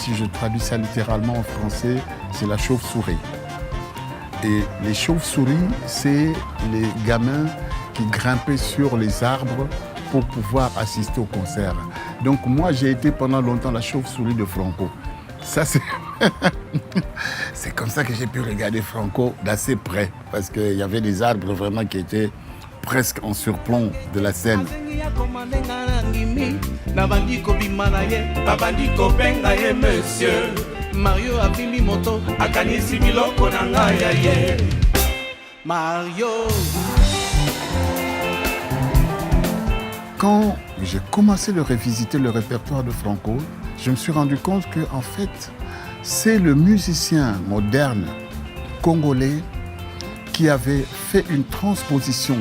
si je traduis ça littéralement en français, c'est la chauve-souris. Et les chauves-souris, c'est les gamins qui grimpaient sur les arbres pour pouvoir assister au concert. Donc moi, j'ai été pendant longtemps la chauve-souris de Franco. Ça, c'est... c'est comme ça que j'ai pu regarder Franco d'assez près, parce qu'il y avait des arbres vraiment qui étaient presque en surplomb de la scène. Mario abimi moto akanisi biloko na ngai ya ye Mario. Quand j'ai commencé de revisiter le répertoire de Franco, je me suis rendu compte que en fait, c'est le musicien moderne congolais qui avait fait une transposition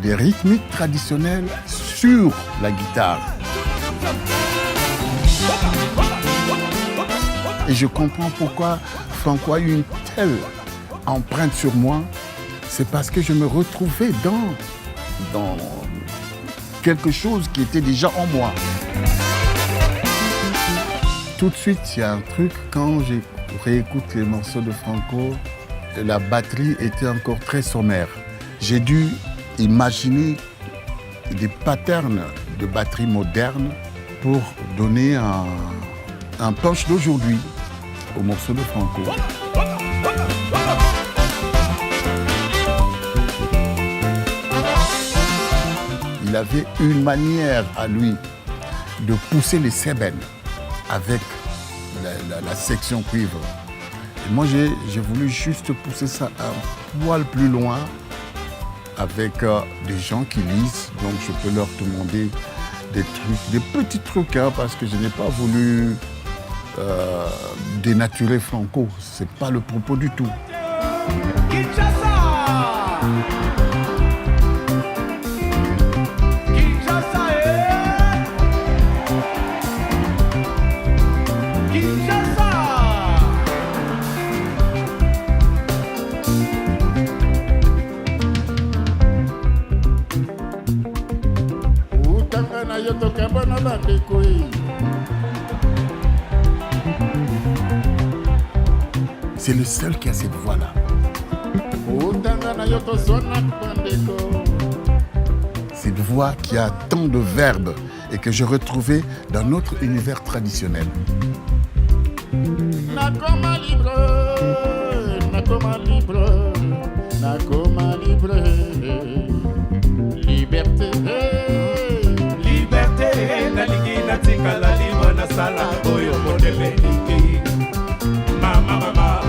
des rythmiques traditionnelles sur la guitare. Et je comprends pourquoi Franco a eu une telle empreinte sur moi. C'est parce que je me retrouvais dans quelque chose qui était déjà en moi. Tout de suite, il y a un truc, quand je réécoute les morceaux de Franco, la batterie était encore très sommaire. J'ai dû imaginer des patterns de batterie moderne pour donner un punch d'aujourd'hui au morceau de Franco. Il avait une manière à lui de pousser les sébènes avec la section cuivre. Et moi, j'ai voulu juste pousser ça un poil plus loin avec des gens qui lisent. Donc, je peux leur demander des trucs, des petits trucs, hein, parce que je n'ai pas voulu dénaturer Franco. C'est pas le propos du tout. C'est le seul qui a cette voix-là. Cette voix qui a tant de verbes et que je retrouvais dans notre univers traditionnel. Nakoma libre, nakoma libre, nakoma libre, liberté, liberté, nalingi natikala libre na sala oyo modeleki. Mama, mama.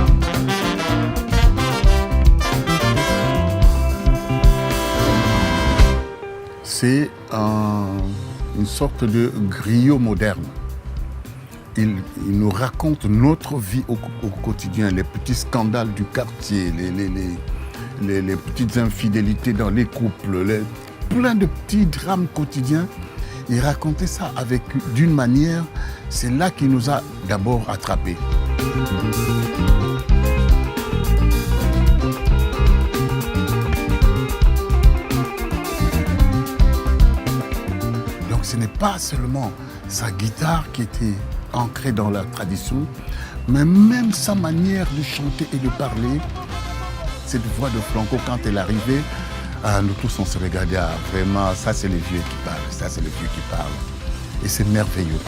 C'est une sorte de griot moderne. Il nous raconte notre vie au quotidien, les petits scandales du quartier, les petites infidélités dans les couples, plein de petits drames quotidiens. Il racontait ça d'une manière, c'est là qu'il nous a d'abord attrapés. Donc ce n'est pas seulement sa guitare qui était ancrée dans la tradition, mais même sa manière de chanter et de parler. Cette voix de Franco, quand elle arrivait, nous tous on se regardait, vraiment, ça c'est les vieux qui parlent, ça c'est les vieux qui parlent. Et c'est merveilleux.